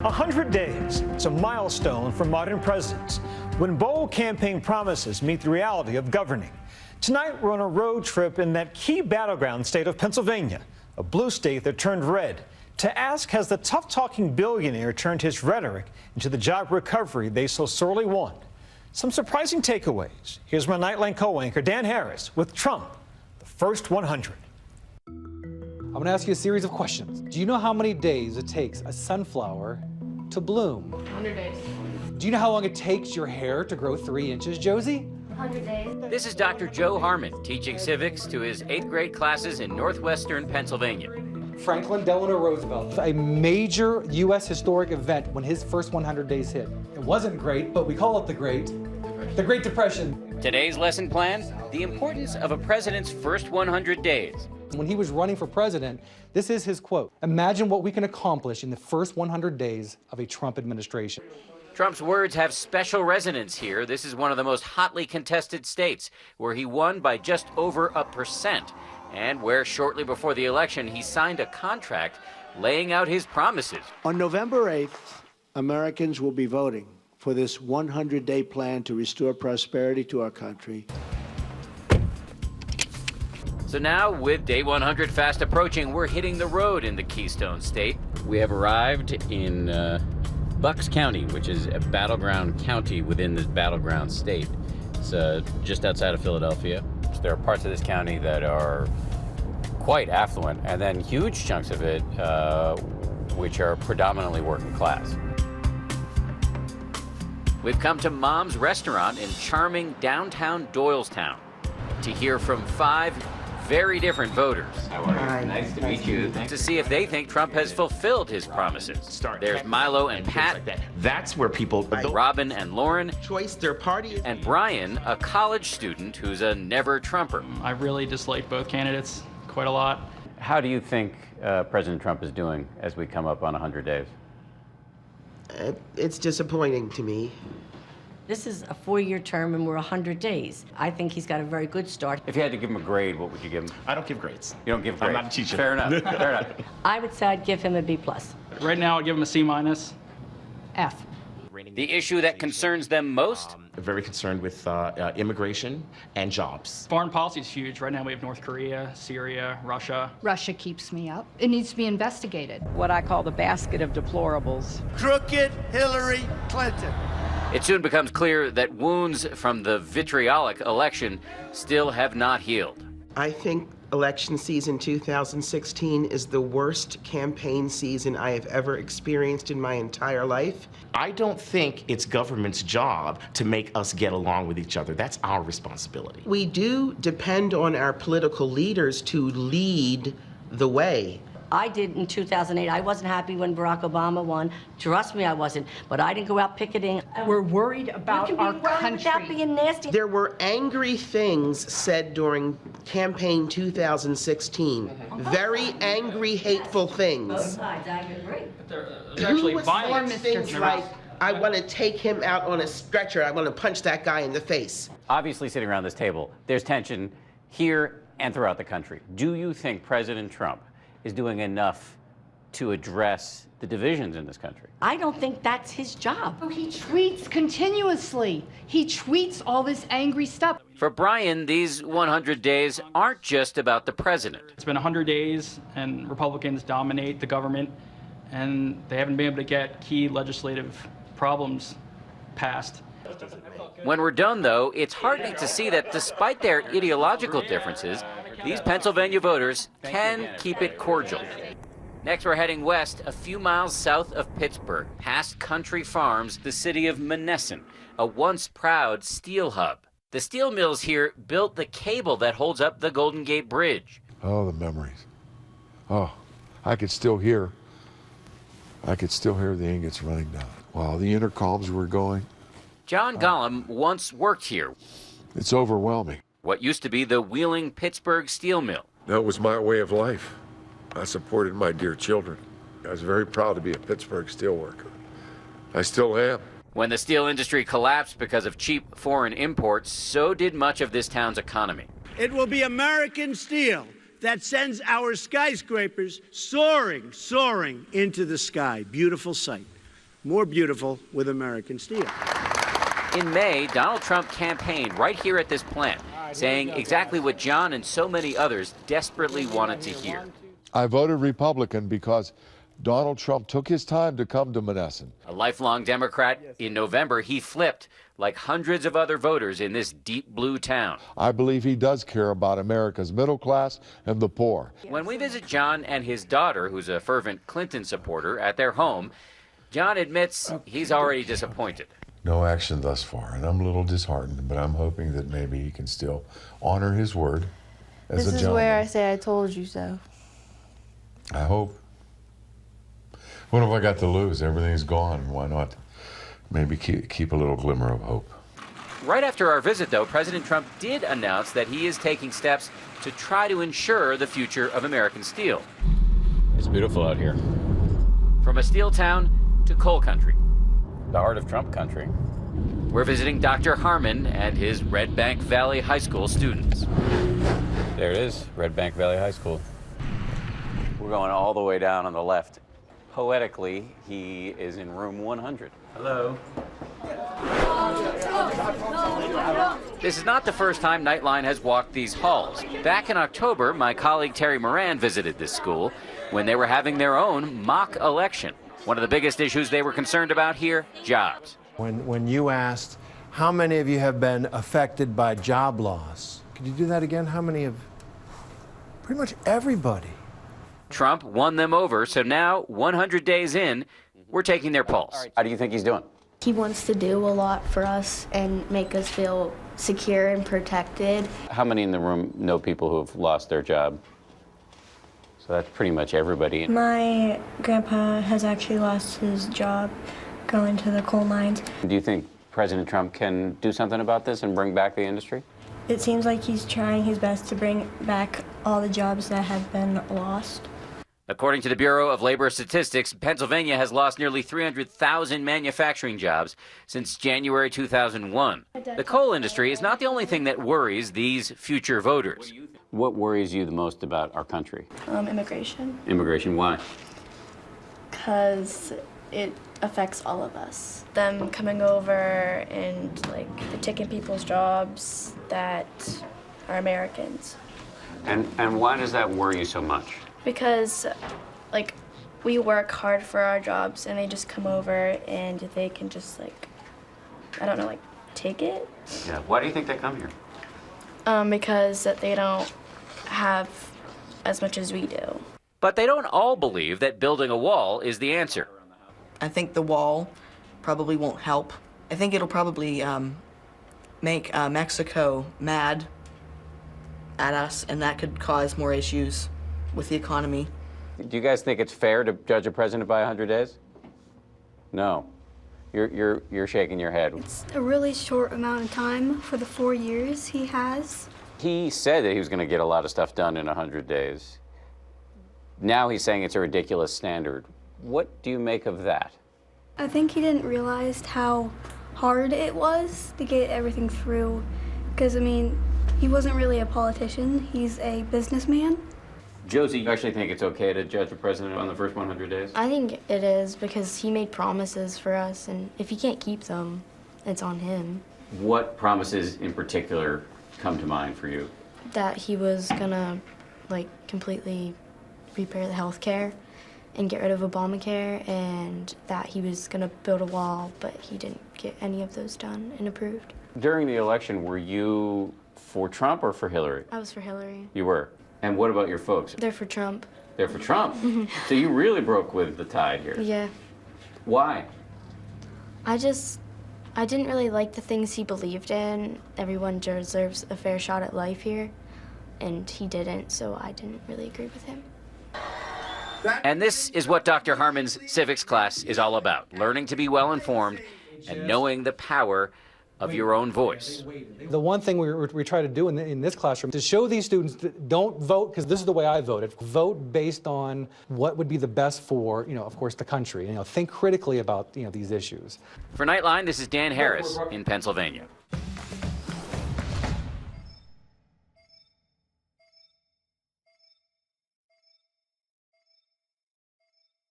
100 days. It's a milestone for modern presidents when bold campaign promises meet the reality of governing. Tonight, we're on a road trip in that key battleground state of Pennsylvania, a blue state that turned red, to ask, has the tough-talking billionaire turned his rhetoric into the job recovery they so sorely want? Some surprising takeaways. Here's my Nightline co-anchor, Dan Harris, with Trump, the first 100. I'm going to ask you a series of questions. Do you know how many days it takes a sunflower to bloom? 100 days. Do you know how long it takes your hair to grow 3 inches, Josie? 100 days. This is Dr. Joe Harmon teaching civics to his 8th grade classes in northwestern Pennsylvania. Franklin Delano Roosevelt, a major U.S. historic event when his first 100 days hit. It wasn't great, but we call it the Great Depression. Today's lesson plan, the importance of a president's first 100 days. When he was running for president, this is his quote: "Imagine what we can accomplish in the first 100 days of a Trump administration." Trump's words have special resonance here. This is one of the most hotly contested states, where he won by just over 1%, and where shortly before the election he signed a contract laying out his promises. On November 8th, Americans will be voting for this 100-day plan to restore prosperity to our country. So now, with day 100 fast approaching, we're hitting the road in the Keystone State. We have arrived in Bucks County, which is a battleground county within this battleground state. It's just outside of Philadelphia. So there are parts of this county that are quite affluent, and then huge chunks of it which are predominantly working class. We've come to Mom's Restaurant in charming downtown Doylestown to hear from 5 very different voters. How are you? Hi. Nice to meet you. To see if they think Trump has fulfilled his promises. There's Milo and Pat. That's where people... Robin and Lauren. Choice their party. And Brian, a college student who's a never-Trumper. I really dislike both candidates quite a lot. How do you think President Trump is doing as we come up on 100 days? It's disappointing to me. This is a 4-year term and we're 100 days. I think he's got a very good start. If you had to give him a grade, what would you give him? I don't give grades. You don't give grades? I'm not a teacher. Fair enough, fair enough. I would say I'd give him a B+. Right now, I'd give him a C-. F. The issue that concerns them most? Very concerned with immigration and jobs. Foreign policy is huge. Right now, we have North Korea, Syria, Russia. Russia keeps me up. It needs to be investigated. What I call the basket of deplorables. Crooked Hillary Clinton. It soon becomes clear that wounds from the vitriolic election still have not healed. I think election season 2016 is the worst campaign season I have ever experienced in my entire life. I don't think it's government's job to make us get along with each other. That's our responsibility. We do depend on our political leaders to lead the way. I did in 2008. I wasn't happy when Barack Obama won. Trust me, I wasn't. But I didn't go out picketing. We're worried about our country. Without being nasty. There were angry things said during campaign 2016. Very angry, hateful Both things. sides, I agree. There's actually violence. Things like, I want to take him out on a stretcher. I want to punch that guy in the face. Obviously, sitting around this table, there's tension here and throughout the country. Do you think President Trump is doing enough to address the divisions in this country? I don't think that's his job. Oh, he tweets continuously. He tweets all this angry stuff. For Brian, these 100 days aren't just about the president. It's been 100 days, and Republicans dominate the government, and they haven't been able to get key legislative problems passed. When we're done, though, it's heartening to see that despite their ideological differences, these Pennsylvania voters can keep it cordial. Next, we're heading west a few miles south of Pittsburgh, past Country Farms, the city of Monessen, a once proud steel hub. The steel mills here built the cable that holds up the Golden Gate Bridge. Oh, the memories. Oh, I could still hear the ingots running down. Wow, the intercoms were going. John Gollum once worked here. It's overwhelming. What used to be the Wheeling Pittsburgh Steel Mill. That was my way of life. I supported my dear children. I was very proud to be a Pittsburgh steelworker. I still am. When the steel industry collapsed because of cheap foreign imports, so did much of this town's economy. It will be American steel that sends our skyscrapers soaring into the sky. Beautiful sight. more beautiful with American steel. In May, Donald Trump campaigned right here at this plant, saying exactly what John and so many others desperately wanted to hear. I voted Republican because Donald Trump took his time to come to Monessen. A lifelong Democrat, in November, he flipped like hundreds of other voters in this deep blue town. I believe he does care about America's middle class and the poor. When we visit John and his daughter, who's a fervent Clinton supporter, at their home, John admits he's already disappointed. No action thus far, and I'm a little disheartened, but I'm hoping that maybe he can still honor his word as a gentleman. This is where I say I told you so. I hope. What have I got to lose? Everything's gone. Why not maybe keep a little glimmer of hope? Right after our visit, though, President Trump did announce that he is taking steps to try to ensure the future of American steel. It's beautiful out here. From a steel town to coal country, the heart of Trump country. We're visiting Dr. Harmon and his Red Bank Valley High School students. There it is, Red Bank Valley High School. We're going all the way down on the left. Poetically, he is in room 100. Hello. This is not the first time Nightline has walked these halls. Back in October, my colleague Terry Moran visited this school when they were having their own mock election. One of the biggest issues they were concerned about here, jobs. When you asked, how many of you have been affected by job loss? Could you do that again? How many of? Pretty much everybody. Trump won them over, so now, 100 days in, we're taking their pulse. How do you think he's doing? He wants to do a lot for us and make us feel secure and protected. How many in the room know people who have lost their job? So that's pretty much everybody. My grandpa has actually lost his job going to the coal mines. Do you think President Trump can do something about this and bring back the industry? It seems like he's trying his best to bring back all the jobs that have been lost. According to the Bureau of Labor Statistics, Pennsylvania has lost nearly 300,000 manufacturing jobs since January 2001. The coal industry is not the only thing that worries these future voters. What worries you the most about our country? Immigration. Immigration, why? Because it affects all of us. Them coming over and taking people's jobs that are Americans. And why does that worry you so much? Because, we work hard for our jobs and they just come over and they can just, take it. Yeah, why do you think they come here? Because they don't have as much as we do. But they don't all believe that building a wall is the answer. I think the wall probably won't help. I think it'll probably make Mexico mad at us, and that could cause more issues with the economy. Do you guys think it's fair to judge a president by 100 days? No. You're shaking your head. It's a really short amount of time for the 4 years he has. He said that he was going to get a lot of stuff done in 100 days. Now he's saying it's a ridiculous standard. What do you make of that? I think he didn't realize how hard it was to get everything through. Because, he wasn't really a politician. He's a businessman. Josie, you actually think it's okay to judge a president on the first 100 days? I think it is because he made promises for us, and if he can't keep them, it's on him. What promises in particular come to mind for you? That he was gonna, completely repair the health care and get rid of Obamacare, and that he was gonna build a wall, but he didn't get any of those done and approved. During the election, were you for Trump or for Hillary? I was for Hillary. You were? And what about your folks? They're for Trump. They're for Trump? So you really broke with the tide here. Yeah. Why? I didn't really like the things he believed in. Everyone deserves a fair shot at life here, and he didn't, so I didn't really agree with him. And this is what Dr. Harmon's civics class is all about, learning to be well-informed and knowing the power of your own voice. The one thing we try to do in this classroom is to show these students that don't vote, because this is the way I voted. Vote based on what would be the best for, of course, the country. Think critically about, these issues. For Nightline, this is Dan Harris in Pennsylvania.